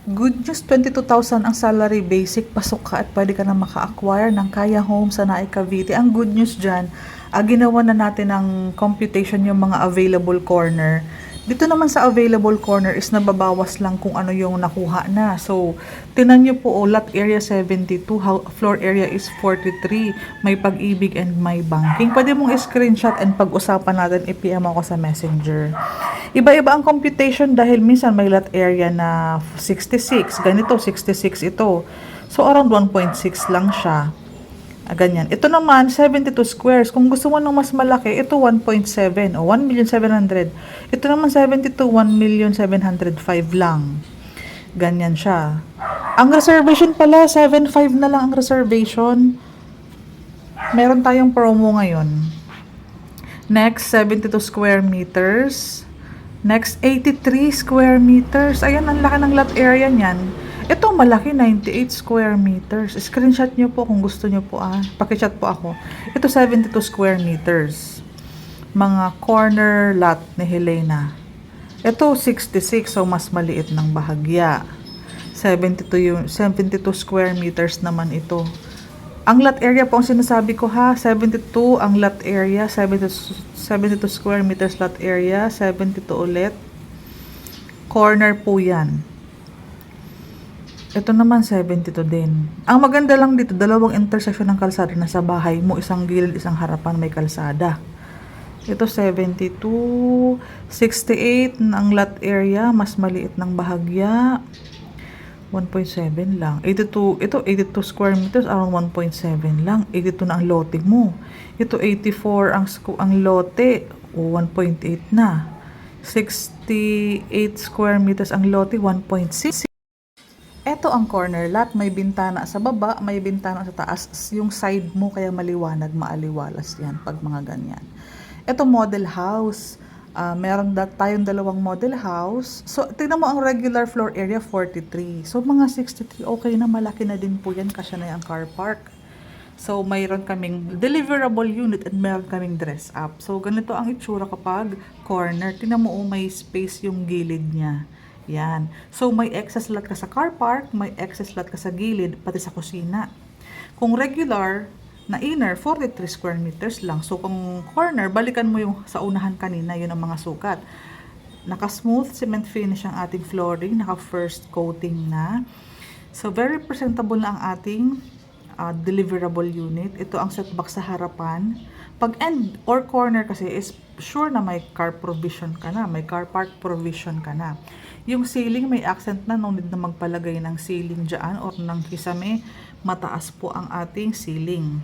Good news, 22,000 ang salary basic, pasok ka at pwede ka na maka-acquire ng Kaya Home sa Naik Cavite. Ang good news dyan, ginawa na natin ng computation yung mga available corner. Dito naman sa available corner is nababawas lang kung ano yung nakuha na. So, tinan nyo po, lot area 72, floor area is 43, may Pag-ibig and may banking. Pwede mong screenshot and pag-usapan natin, i-PM ako sa messenger. Iba-iba ang computation dahil minsan may lot area na 66, ganito 66 ito. So, around 1.6 lang siya. Ganyan. Ito naman, 72 squares. Kung gusto mo ng mas malaki, ito 1.7 o 1,700,000. Ito naman 72, 1,705,000 lang. Ganyan siya. Ang reservation pala, 7.5 na lang ang reservation. Meron tayong promo ngayon. Next, 72 square meters. Next, 83 square meters. Ayan, ang laki ng lot area niyan. Ito malaki, 98 square meters. Screenshot nyo po kung gusto nyo po. Pakichat po ako. Ito 72 square meters. Mga corner lot ni Helena. Ito 66, so mas maliit ng bahagya. 72 square meters naman ito. Ang lot area po ang sinasabi ko ha. 72 ang lot area. 72 square meters lot area. 72 ulit. Corner po yan. Ito naman 72 din. Ang maganda lang dito, dalawang intersection ng kalsada na sa bahay mo, isang gilid, isang harapan may kalsada. Ito 72, 68 ang lot area, mas maliit ng bahagya. 1.7 lang. 82, ito 82 square meters, around 1.7 lang. 82 na ang lote mo. Ito 84 ang lote, o 1.8 na. 68 square meters ang lote, 1.6. Ito ang corner lot, may bintana sa baba, may bintana sa taas, yung side mo kaya maliwanag, maaliwalas yan pag mga ganyan. Ito model house, meron tayong dalawang model house. So, tingnan mo ang regular floor area, 43. So, mga 63, okay na, malaki na din po yan, kasya na yung car park. So, mayroon kaming deliverable unit at mayroon kaming dress up. So, ganito ang itsura kapag corner. Tingnan mo, may space yung gilid niya. Yan. So, may excess lot ka sa car park, may excess lot ka sa gilid, pati sa kusina. Kung regular na inner, 43 square meters lang. So, kung corner, balikan mo yung sa unahan kanina, yun ang mga sukat. Naka-smooth cement finish ang ating flooring, naka-first coating na. So, very presentable na ang ating deliverable unit. Ito ang setback sa harapan. Pag end or corner kasi is sure na may car provision ka na, may car park provision ka na. Yung ceiling may accent na, no need na magpalagay ng ceiling dyan or ng kisame, mataas po ang ating ceiling.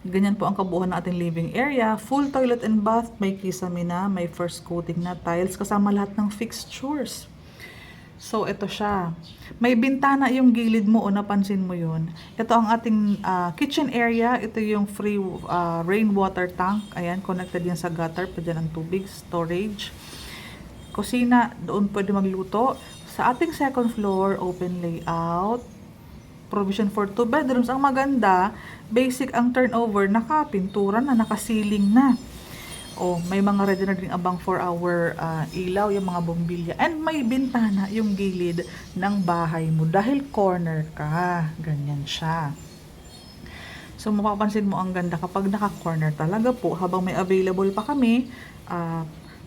Ganyan po ang kabuuan ng ating living area. Full toilet and bath, may kisame na, may first coating na tiles, kasama lahat ng fixtures. So, ito siya. May bintana yung gilid mo, o napansin mo yun. Ito ang ating kitchen area. Ito yung free rainwater tank. Ayan, connected yan sa gutter. Pwede ng tubig, storage. Kusina, doon pwede magluto. Sa ating second floor, open layout. Provision for 2 bedrooms. Ang maganda, basic ang turnover. Naka-pintura na, naka-ceiling na. Oh, may mga ready na rin abang 4-hour ilaw, yung mga bombilya. And may bintana yung gilid ng bahay mo dahil corner ka. Ganyan siya. So, mapapansin mo ang ganda kapag naka-corner talaga po. Habang may available pa kami,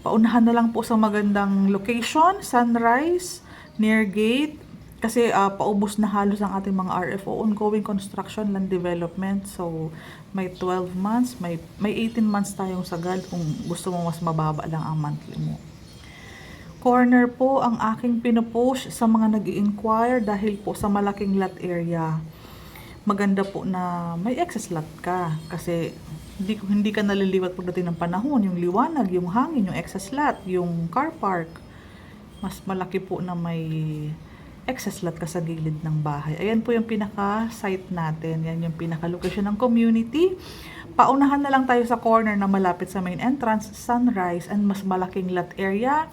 paunahan na lang po sa magandang location, Sunrise, near gate. Kasi paubos na halos ang ating mga RFO, ongoing construction, land development. So, may 12 months, may 18 months tayong sagad kung gusto mo mas mababa lang ang monthly mo. Corner po ang aking pinupost sa mga nag-i-inquire dahil po sa malaking lot area. Maganda po na may excess lot ka kasi hindi ka naliliwat pagdating ng panahon. Yung liwanag, yung hangin, yung excess lot, yung car park. Mas malaki po na may excess lot ka sa gilid ng bahay. Ayan po yung pinaka-site natin. Yan yung pinaka-location ng community. Paunahan na lang tayo sa corner na malapit sa main entrance, Sunrise, and mas malaking lot area.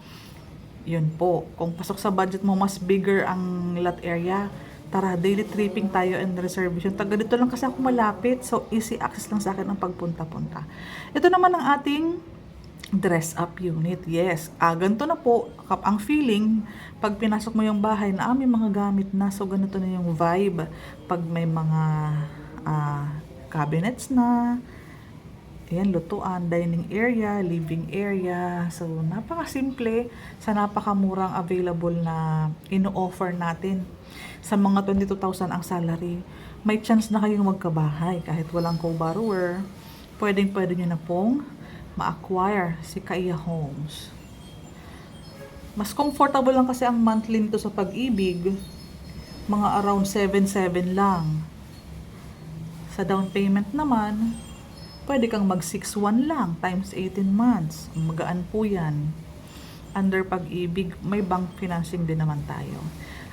Yun po. Kung pasok sa budget mo, mas bigger ang lot area. Tara, daily tripping tayo and reservation. Taga dito lang kasi ako malapit. So, easy access lang sa akin ang pagpunta-punta. Ito naman ang ating dress up unit. Yes. Ganito na po ang feeling pag pinasok mo yung bahay na may mga gamit na. So, ganito na yung vibe. Pag may mga cabinets na, ayan, lutuan, dining area, living area. So, napakasimple sa napakamurang available na ino-offer natin. Sa mga 22,000 ang salary, may chance na kayong magkabahay kahit walang co-borrower. Pwedeng-pwede nyo na pong ma-acquire si Kaya Homes. Mas comfortable lang kasi ang monthly nito sa Pag-ibig. Mga around 7,700 lang. Sa down payment naman, pwede kang mag 6,100 lang times 18 months. Magaan po yan. Under Pag-ibig, may bank financing din naman tayo.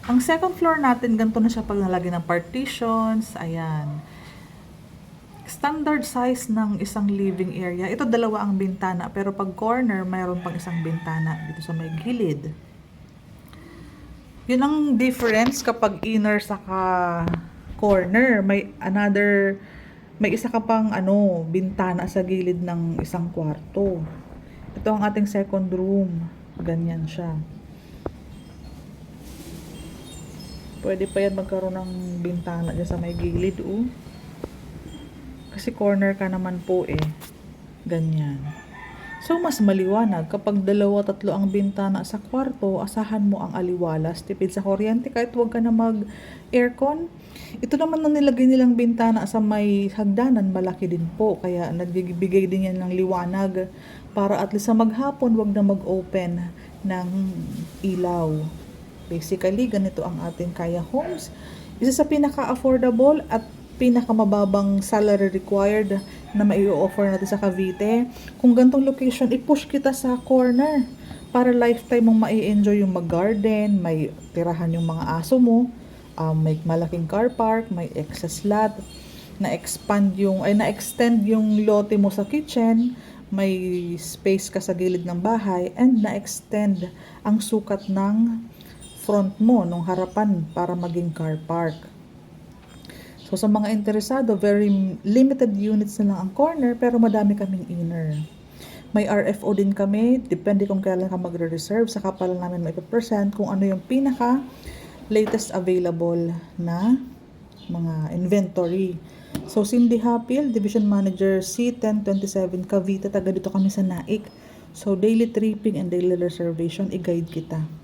Ang second floor natin, ganito na siya pag nalagyan ng partitions. Ayan. Standard size ng isang living area. Ito dalawa ang bintana, pero pag corner, mayroon pang isang bintana dito sa may gilid. Yun ang difference kapag inner saka corner. May isa ka pang bintana sa gilid ng isang kwarto. Ito ang ating second room. Ganyan siya. Pwede pa yan magkaroon ng bintana dyan sa may gilid, Kasi corner ka naman po Ganyan. So, mas maliwanag. Kapag 2-3 ang bintana sa kwarto, asahan mo ang aliwalas. Tipid sa kuryente kahit huwag ka na mag-aircon. Ito naman ang nilagay nilang bintana sa may hagdanan, malaki din po. Kaya nagbibigay din yan ng liwanag para at least sa maghapon, huwag na mag-open ng ilaw. Basically, ganito ang ating Kaya Homes. Isa sa pinaka-affordable at pinakamababang salary required na mai-offer natin sa Cavite. Kung gantong location, i-push kita sa corner para lifetime mong mai-enjoy yung mag-garden, may tirahan yung mga aso mo, may malaking car park, may excess lot, na-extend yung lote mo sa kitchen, may space ka sa gilid ng bahay, and na-extend ang sukat ng front mo, nung harapan para maging car park. So, sa mga interesado, very limited units na lang ang corner, pero madami kaming inner. May RFO din kami, depende kung kailan ka magre-reserve, saka pala namin maipapresent kung ano yung pinaka-latest available na mga inventory. So, Cindy Hapil, Division Manager C1027 Cavite, taga dito kami sa Naik. So, daily tripping and daily reservation, i-guide kita.